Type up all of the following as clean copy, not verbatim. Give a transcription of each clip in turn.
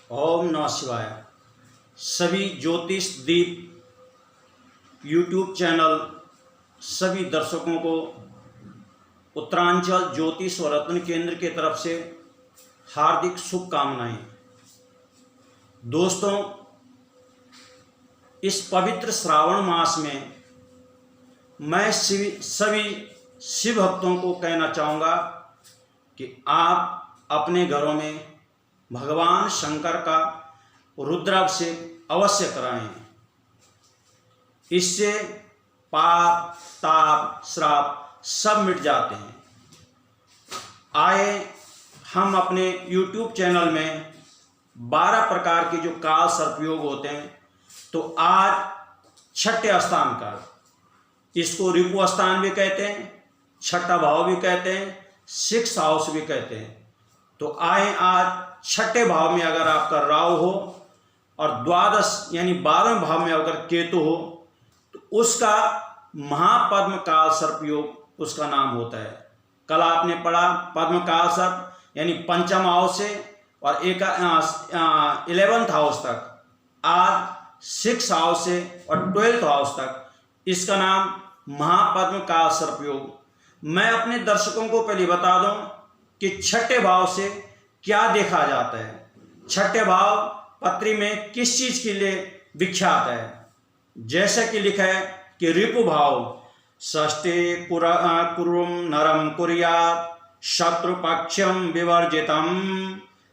ओम नमः शिवाय। सभी ज्योतिष दीप यूट्यूब चैनल सभी दर्शकों को उत्तरांचल ज्योतिष व रत्न केंद्र की तरफ से हार्दिक शुभकामनाएं। दोस्तों, इस पवित्र श्रावण मास में मैं सभी शिव भक्तों को कहना चाहूँगा कि आप अपने घरों में भगवान शंकर का रुद्राभिषेक अवश्य कराएं। इससे पाप ताप श्राप सब मिट जाते हैं। आए हम अपने YouTube चैनल में 12 प्रकार के जो काल सर्पयोग होते हैं, तो आज छठे स्थान का, इसको रिपु स्थान भी कहते हैं, छठा भाव भी कहते हैं, 6th हाउस भी कहते हैं। तो आए आज छठे भाव में अगर आपका राहु हो और द्वादश यानी 12वें भाव में अगर केतु हो, तो उसका महापद्म काल सर्पयोग उसका नाम होता है। कल आपने पढ़ा पद्म काल सर्प यानी पंचम हाउस से और 11th हाउस तक, आज 6th हाउस से और 12th हाउस तक इसका नाम महापद्म काल सर्पयोग। मैं अपने दर्शकों को पहले बता दूं कि छठे भाव से क्या देखा जाता है। छठे भाव पत्री में किस चीज के लिए विख्यात है। जैसा कि लिखा है कि रिपु भाव षष्ठे कुरुम नरम कुर्यात् शत्रुपक्षम विवर्जितम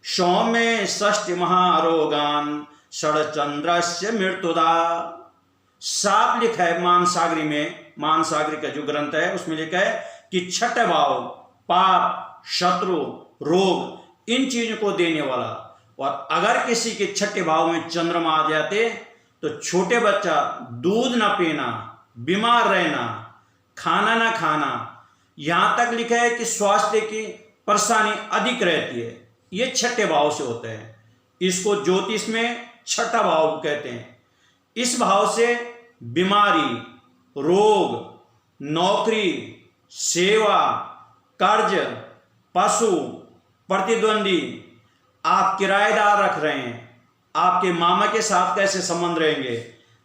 सौम्ये षष्ठि महारोगान षडचंद्रस्य मृत्युदा। साफ लिखा है मानसागरी में, मानसागरी का जो ग्रंथ है उसमें लिखा है कि छठे भाव पाप शत्रु रोग इन चीजों को देने वाला। और अगर किसी के छठे भाव में चंद्रमा आ जाते तो छोटे बच्चा दूध ना पीना, बीमार रहना, खाना ना खाना, यहां तक लिखा है कि स्वास्थ्य की परेशानी अधिक रहती है। ये छठे भाव से होते हैं। इसको ज्योतिष में छठा भाव कहते हैं। इस भाव से बीमारी, रोग, नौकरी, सेवा, कर्ज, पशु, प्रतिद्वंदी, आप किराएदार रख रहे हैं, आपके मामा के साथ कैसे संबंध रहेंगे,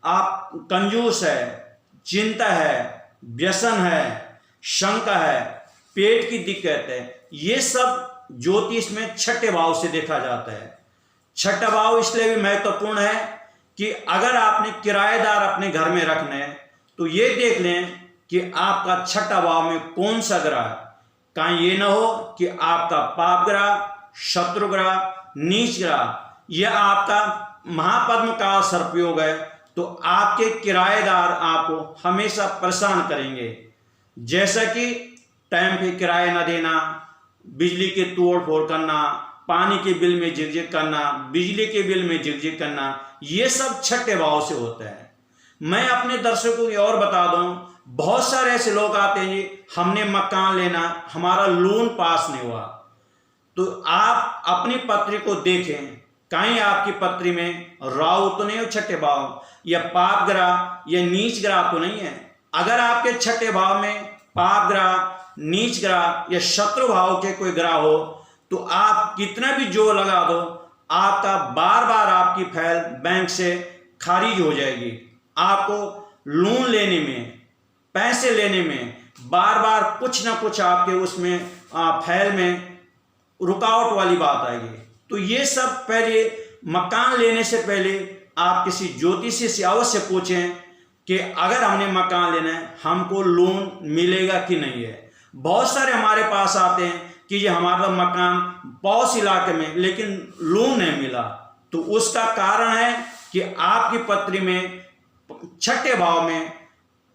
आप कंजूस है, चिंता है, व्यसन है, शंका है, पेट की दिक्कत है, ये सब ज्योतिष में छठे भाव से देखा जाता है। छठा भाव इसलिए भी महत्वपूर्ण है कि अगर आपने किराएदार अपने घर में रखना है तो ये देख लें कि आपका छठा भाव में कौन सा ग्रह है। कहीं ये ना हो कि आपका पाप ग्रह, शत्रु ग्रह, नीच ग्रह, यह आपका महापद्म का सर्पयोग है, तो आपके किराएदार आपको हमेशा परेशान करेंगे। जैसा कि टाइम पे किराया न देना, बिजली के तोड़ फोड़ करना, पानी के बिल में झिकझिक करना, बिजली के बिल में झिकझिक करना, ये सब छठे भाव से होता है। मैं अपने दर्शकों को और बता दूं, बहुत सारे ऐसे लोग आते हैं जी हमने मकान लेना, हमारा लोन पास नहीं हुआ। तो आप अपनी पत्री को देखें, कहीं आपकी पत्री में राहु तो नहीं हो छठे भाव, या पाप ग्रह या नीच ग्रह तो नहीं है। अगर आपके छठे भाव में पाप ग्रह, नीच ग्रह या शत्रु भाव के कोई ग्रह हो, तो आप कितना भी जोर लगा दो, आपका बार बार आपकी फाइल बैंक से खारिज हो जाएगी। आपको लोन लेने में, पैसे लेने में बार बार कुछ ना कुछ आपके उसमें फाइल में रुकावट वाली बात आएगी। तो ये सब पहले मकान लेने से पहले आप किसी ज्योतिषी से अवश्य पूछें कि अगर हमने मकान लेना है हमको लोन मिलेगा कि नहीं है। बहुत सारे हमारे पास आते हैं कि ये हमारा मकान पौष इलाके में लेकिन लोन नहीं मिला। तो उसका कारण है कि आपकी पत्री में छठे भाव में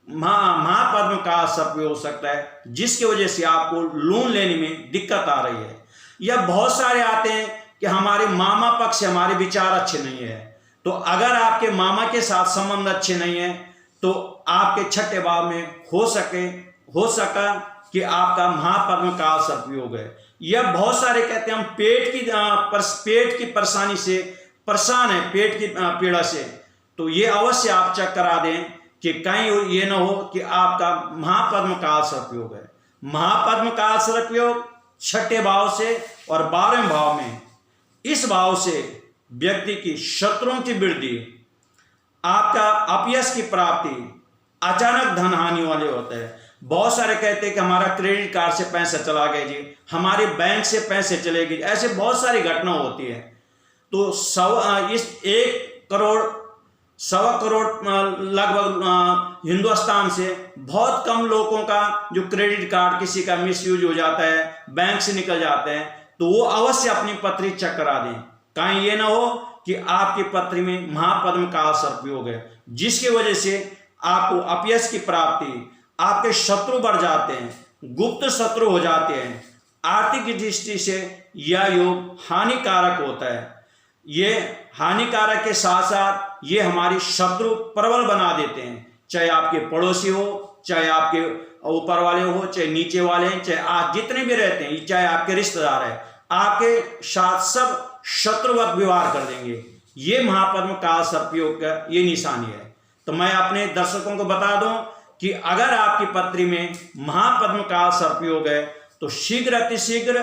महापद्म का सर्प हो सकता है, जिसकी वजह से आपको लोन लेने में दिक्कत आ रही है। या बहुत सारे आते हैं कि हमारे मामा पक्ष से हमारे विचार अच्छे नहीं है। तो अगर आपके मामा के साथ संबंध अच्छे नहीं है तो आपके छठे भाव में हो सका कि आपका महापद्म का सर्पयोग है। यह बहुत सारे कहते हैं हम पेट की परेशानी से परेशान है, पेट की पीड़ा से, तो ये अवश्य आप चेक करा दें कि कहीं ये ना हो कि आपका महापद्म का सर्पयोग है। महापद्म का सर्पयोग छठे भाव से और 12वें भाव में, इस भाव से व्यक्ति की शत्रुओं की वृद्धि, आपका अपयश की प्राप्ति, अचानक धन हानि वाले होते हैं। बहुत सारे कहते हैं कि हमारा क्रेडिट कार्ड से पैसा चला गया जी, हमारे बैंक से पैसे चले गए, ऐसे बहुत सारी घटना होती है। तो इस 1.25 करोड़ लगभग हिंदुस्तान से बहुत कम लोगों का जो क्रेडिट कार्ड किसी का मिसयूज हो जाता है, बैंक से निकल जाते हैं, तो वो अवश्य अपनी पत्री चेक करा दें। कहीं ये ना हो कि आपकी पत्री में महापद्म काल सर्पयोग है, जिसकी वजह से आपको अपयश की प्राप्ति, आपके शत्रु बढ़ जाते हैं, गुप्त शत्रु हो जाते हैं। आर्थिक दृष्टि से यह योग हानिकारक होता है। ये हानिकारक के साथ साथ ये हमारी शत्रु प्रबल बना देते हैं, चाहे आपके पड़ोसी हो, चाहे आपके ऊपर वाले हो, चाहे नीचे वाले हैं, चाहे आप जितने भी रहते हैं, चाहे आपके रिश्तेदार हैं, आपके साथ सब शत्रुवत व्यवहार कर देंगे। ये महापद्म काल सर्पयोग का ये निशानी है। तो मैं अपने दर्शकों को बता दूं कि अगर आपकी पत्री में महापद्म काल सर्पयोग है तो शीघ्र अतिशीघ्र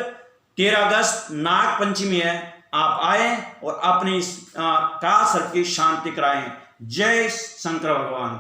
13 अगस्त नाग पंचमी है, आप आए और अपनी काल सर्प की शांति कराएं। जय शंकर भगवान।